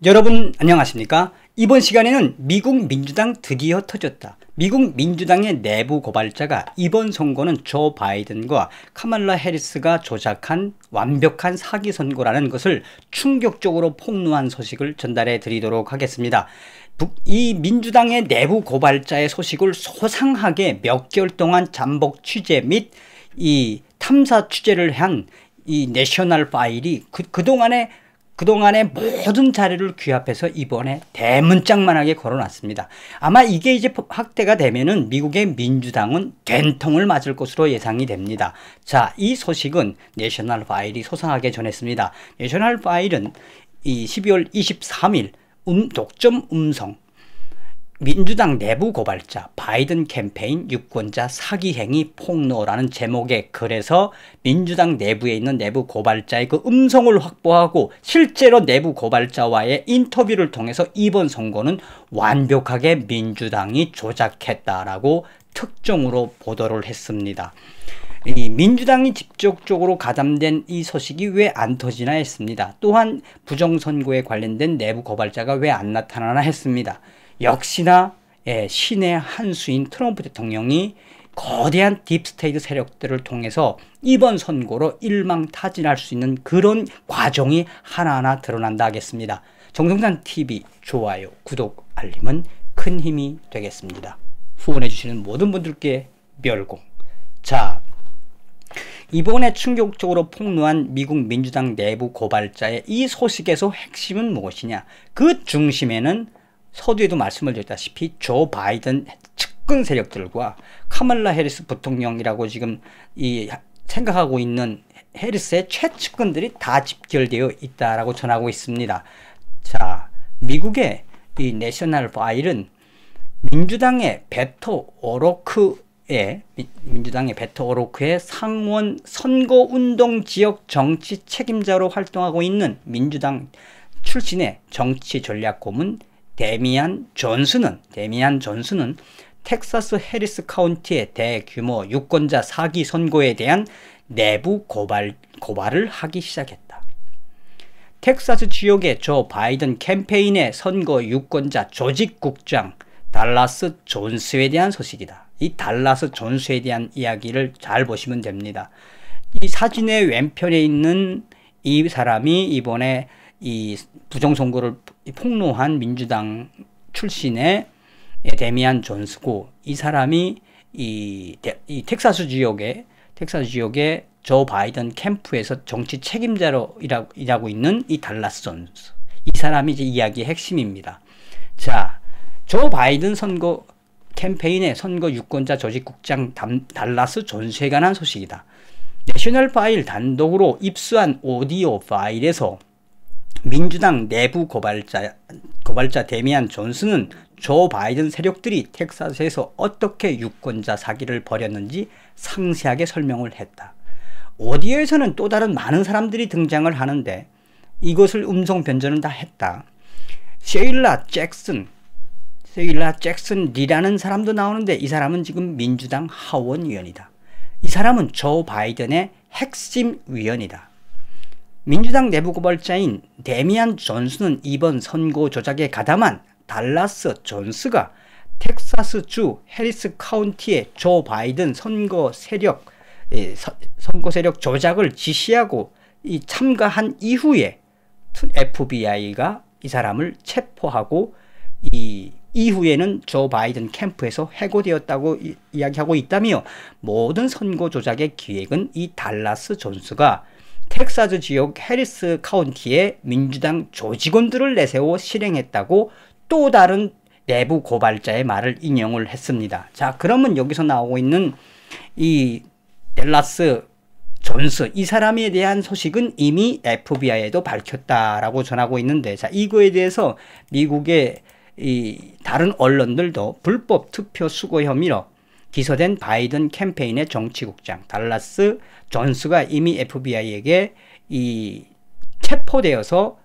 여러분 안녕하십니까? 이번 시간에는 미국 민주당 드디어 터졌다. 미국 민주당의 내부 고발자가 이번 선거는 조 바이든과 카말라 해리스가 조작한 완벽한 사기 선거라는 것을 충격적으로 폭로한 소식을 전달해 드리도록 하겠습니다. 이 민주당의 내부 고발자의 소식을 소상하게 몇 개월 동안 잠복 취재 및 이 탐사 취재를 한 이 내셔널 파일이 그동안의 모든 자료를 귀합해서 이번에 대문짝만하게 걸어놨습니다. 아마 이게 이제 확대가 되면은 미국의 민주당은 된통을 맞을 것으로 예상이 됩니다. 자, 이 소식은 내셔널 파일이 소상하게 전했습니다. 내셔널 파일은 이 12월 23일 독점 음성 민주당 내부 고발자 바이든 캠페인 유권자 사기 행위 폭로라는 제목의 글에서 민주당 내부에 있는 내부 고발자의 그 음성을 확보하고 실제로 내부 고발자와의 인터뷰를 통해서 이번 선거는 완벽하게 민주당이 조작했다라고 특종으로 보도를 했습니다. 이 민주당이 직접적으로 가담된 이 소식이 왜 안 터지나 했습니다. 또한 부정선거에 관련된 내부 고발자가 왜 안 나타나나 했습니다. 역시나 신의 한 수인 트럼프 대통령이 거대한 딥스테이트 세력들을 통해서 이번 선거로 일망타진할 수 있는 그런 과정이 하나하나 드러난다 하겠습니다. 정성찬TV 좋아요, 구독, 알림은 큰 힘이 되겠습니다. 후원해 주시는 모든 분들께 멸공. 자, 이번에 충격적으로 폭로한 미국 민주당 내부 고발자의 이 소식에서 핵심은 무엇이냐? 그 중심에는 서두에도 말씀을 드렸다시피 조 바이든 측근 세력들과 카말라 해리스 부통령이라고 지금 생각하고 있는 해리스의 최측근들이 다 집결되어 있다라고 전하고 있습니다. 자, 미국의 이 내셔널 파일은 민주당의 베토 오로크의 상원 선거운동 지역 정치 책임자로 활동하고 있는 민주당 출신의 정치 전략 고문 데미안 존슨은 텍사스 해리스 카운티의 대규모 유권자 사기 선거에 대한 내부 고발을 하기 시작했다. 텍사스 지역의 조 바이든 캠페인의 선거 유권자 조직국장 달라스 존스에 대한 소식이다. 이 달라스 존스에 대한 이야기를 잘 보시면 됩니다. 이 사진의 왼편에 있는 이 사람이 이번에 이 부정선거를 폭로한 민주당 출신의 데미안 존스고, 이 사람이 이 텍사스 지역의 조 바이든 캠프에서 정치 책임자로 일하고 있는 이 달라스 존스, 이 사람이 이제 이야기의 핵심입니다. 자, 조 바이든 선거 캠페인의 선거 유권자 조직국장 달라스 존스에 관한 소식이다. 내셔널 파일 단독으로 입수한 오디오 파일에서 민주당 내부 고발자 데미안 존슨은 조 바이든 세력들이 텍사스에서 어떻게 유권자 사기를 벌였는지 상세하게 설명을 했다. 오디오에서는 또 다른 많은 사람들이 등장을 하는데 이것을 음성 변조는 다 했다. 셰일라 잭슨이라는 사람도 나오는데 이 사람은 지금 민주당 하원의원이다. 이 사람은 조 바이든의 핵심 위원이다. 민주당 내부 고발자인 데미안 존슨은 이번 선거 조작에 가담한 달라스 존스가 텍사스주 해리스 카운티의 조 바이든 선거 세력 조작을 지시하고 참가한 이후에 FBI가 이 사람을 체포하고 이후에는 조 바이든 캠프에서 해고되었다고 이야기하고 있다며, 모든 선거 조작의 기획은 이 달라스 존스가 텍사스 지역 해리스 카운티의 민주당 조직원들을 내세워 실행했다고 또 다른 내부 고발자의 말을 인용을 했습니다. 자, 그러면 여기서 나오고 있는 이 달라스 존스, 이 사람에 대한 소식은 이미 FBI에도 밝혔다라고 전하고 있는데, 자, 이거에 대해서 미국의 다른 언론들도 불법 투표 수거 혐의로 기소된 바이든 캠페인의 정치국장 달라스 존스가 이미 FBI에게 체포되어서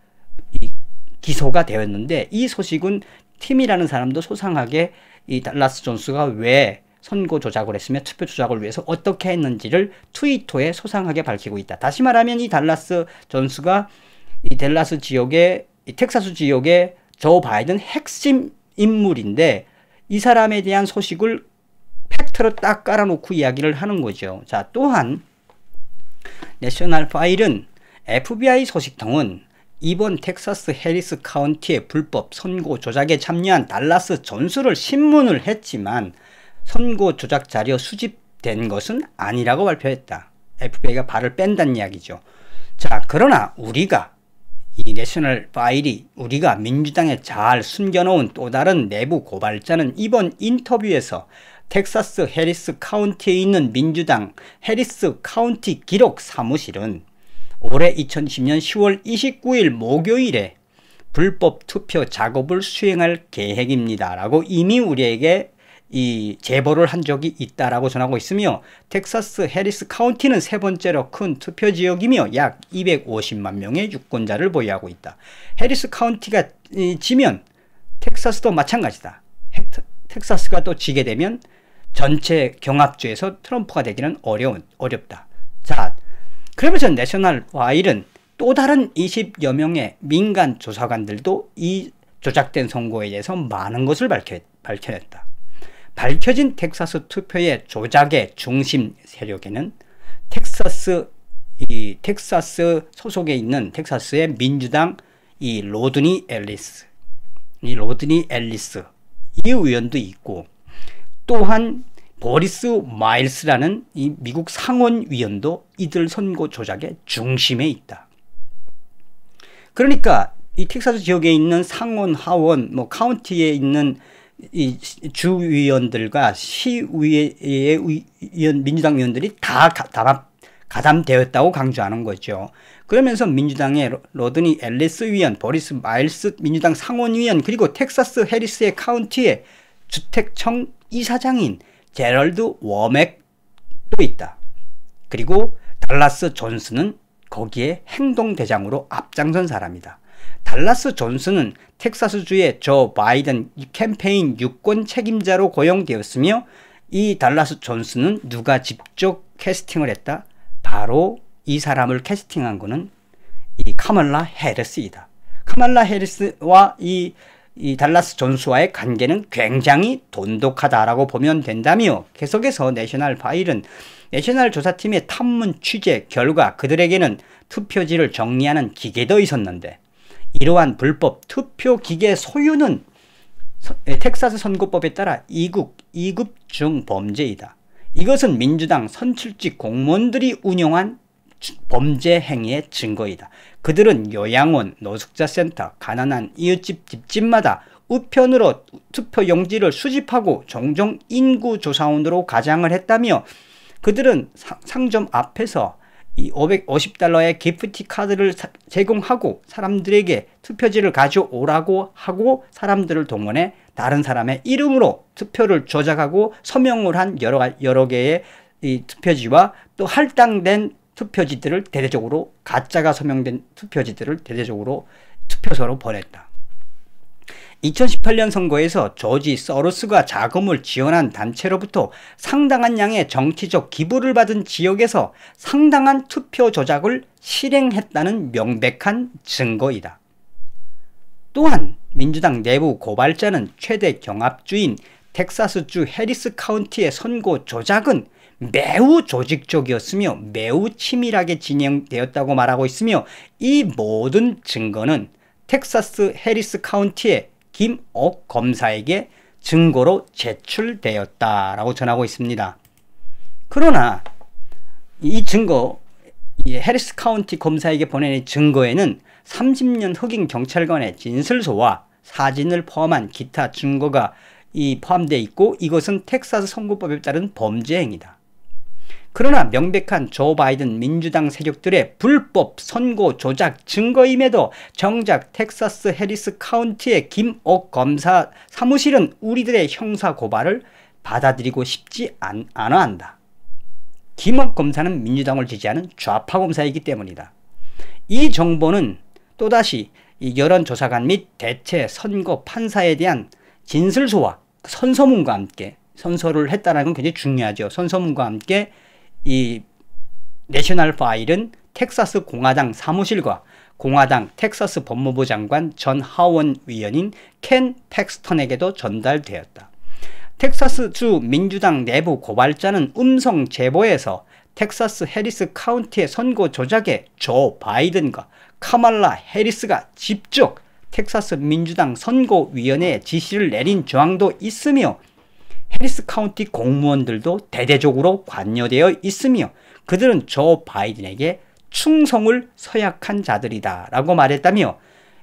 기소가 되었는데, 이 소식은 팀이라는 사람도 소상하게 이 달라스 존스가 왜 선거 조작을 했으며 투표 조작을 위해서 어떻게 했는지를 트위터에 소상하게 밝히고 있다. 다시 말하면 이 달라스 존스가 이 댈러스 지역의 이 텍사스 지역의 조 바이든 핵심 인물인데 이 사람에 대한 소식을 팩트로 딱 깔아놓고 이야기를 하는 거죠. 자, 또한 내셔널 파일은 FBI 소식통은 이번 텍사스 해리스 카운티의 불법 선거 조작에 참여한 달라스 존스를 신문을 했지만 선거 조작 자료 수집된 것은 아니라고 발표했다. FBI가 발을 뺀다는 이야기죠. 자, 그러나 우리가 이 내셔널 파일이 우리가 민주당에 잘 숨겨놓은 또 다른 내부 고발자는 이번 인터뷰에서 텍사스 해리스 카운티에 있는 민주당 해리스 카운티 기록 사무실은 올해 2010년 10월 29일 목요일에 불법 투표 작업을 수행할 계획입니다 라고 이미 우리에게 이 제보를 한 적이 있다라고 전하고 있으며, 텍사스 해리스 카운티는 세 번째로 큰 투표 지역이며 약 250만 명의 유권자를 보유하고 있다. 해리스 카운티가 지면 텍사스도 마찬가지다. 텍사스가 또 지게 되면 전체 경합주에서 트럼프가 되기는 어렵다. 자, 그러면서 내셔널 와일은 또 다른 20여 명의 민간 조사관들도 이 조작된 선거에 대해서 많은 것을 밝혀냈다. 밝혀진 텍사스 투표의 조작의 중심 세력에는 텍사스 소속에 있는 텍사스의 민주당 로드니 앨리스 이 의원도 있고, 또한 보리스 마일스라는 이 미국 상원의원도 이들 선거 조작의 중심에 있다. 그러니까 이 텍사스 지역에 있는 상원, 하원, 카운티에 있는 이 주의원들과 시의회의 민주당 의원들이 다 가담되었다고 강조하는 거죠. 그러면서 민주당의 로드니 앨리스 의원, 보리스 마일스 민주당 상원의원, 그리고 텍사스 해리스의 카운티의 주택청 이사장인 제럴드 워맥도 있다. 그리고 달라스 존스는 거기에 행동대장으로 앞장선 사람이다. 달라스 존스는 텍사스주의 조 바이든 캠페인 유권 책임자로 고용되었으며, 이 달라스 존스는 누가 직접 캐스팅을 했다? 바로 이 사람을 캐스팅한 것은 이 카멀라 해리스이다. 카멀라 해리스와 이 달라스 존스와의 관계는 굉장히 돈독하다라고 보면 된다며, 계속해서 내셔널 파일은 내셔널 조사팀의 탐문 취재 결과 그들에게는 투표지를 정리하는 기계도 있었는데, 이러한 불법 투표 기계 소유는 텍사스 선거법에 따라 2급 중 범죄이다. 이것은 민주당 선출직 공무원들이 운영한 범죄 행위의 증거이다. 그들은 요양원, 노숙자센터, 가난한 이웃집 집집마다 우편으로 투표용지를 수집하고 종종 인구조사원으로 가장을 했다며, 그들은 상점 앞에서 이 $550의 기프티 카드를 제공하고 사람들에게 투표지를 가져오라고 하고 사람들을 동원해 다른 사람의 이름으로 투표를 조작하고 서명을 한 여러 개의 이 투표지와 또 할당된 투표지들을 대대적으로, 가짜가 서명된 투표지들을 대대적으로 투표소로 보냈다. 2018년 선거에서 조지 소로스가 자금을 지원한 단체로부터 상당한 양의 정치적 기부를 받은 지역에서 상당한 투표 조작을 실행했다는 명백한 증거이다. 또한 민주당 내부 고발자는 최대 경합주인 텍사스주 해리스 카운티의 선거 조작은 매우 조직적이었으며 매우 치밀하게 진행되었다고 말하고 있으며, 이 모든 증거는 텍사스 해리스 카운티의 김옥 검사에게 증거로 제출되었다라고 전하고 있습니다. 그러나 이 증거, 이 해리스 카운티 검사에게 보낸 증거에는 30년 흑인 경찰관의 진술서와 사진을 포함한 기타 증거가 포함되어 있고, 이것은 텍사스 선거법에 따른 범죄 행위다. 그러나 명백한 조 바이든 민주당 세력들의 불법 선거 조작 증거임에도 정작 텍사스 해리스 카운티의 김옥 검사 사무실은 우리들의 형사 고발을 받아들이고 싶지 않아 한다. 김옥 검사는 민주당을 지지하는 좌파 검사이기 때문이다. 이 정보는 또다시 여론조사관 및 대체 선거 판사에 대한 진술서와 선서문과 함께, 선서를 했다는 건 굉장히 중요하죠. 선서문과 함께 이 내셔널 파일은 텍사스 공화당 사무실과 공화당 텍사스 법무부 장관 전 하원 위원인 켄 팩스턴에게도 전달되었다. 텍사스주 민주당 내부 고발자는 음성 제보에서 텍사스 해리스 카운티의 선거 조작에 조 바이든과 카말라 해리스가 직접 텍사스 민주당 선거위원회에 지시를 내린 정황도 있으며 해리스 카운티 공무원들도 대대적으로 관여되어 있으며 그들은 조 바이든에게 충성을 서약한 자들이다 라고 말했다며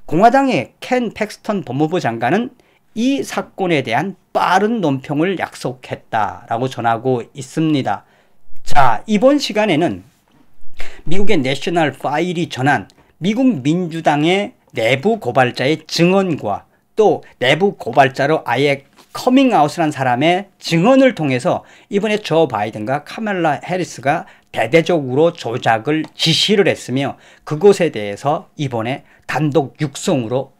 공화당의 켄 팩스턴 법무부 장관은 이 사건에 대한 빠른 논평을 약속했다라고 전하고 있습니다. 자, 이번 시간에는 미국의 내셔널 파일이 전한 미국 민주당의 내부 고발자의 증언과 또 내부 고발자로 아예 커밍아웃을 한 사람의 증언을 통해서 이번에 조 바이든과 카말라 해리스가 대대적으로 조작을 지시를 했으며 그것에 대해서 이번에 단독 육성으로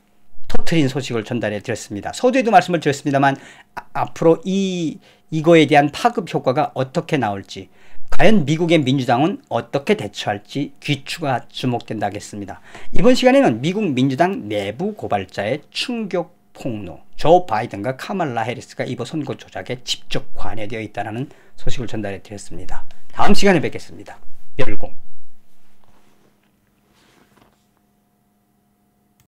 터트린 소식을 전달해 드렸습니다. 서두에도 말씀을 드렸습니다만 앞으로 이거에 대한 파급 효과가 어떻게 나올지 과연 미국의 민주당은 어떻게 대처할지 귀추가 주목된다 하겠습니다. 이번 시간에는 미국 민주당 내부 고발자의 충격 폭로, 조 바이든과 카말라 해리스가 이번 선거 조작에 직접 관여되어 있다는 소식을 전달해 드렸습니다. 다음 시간에 뵙겠습니다. 열공.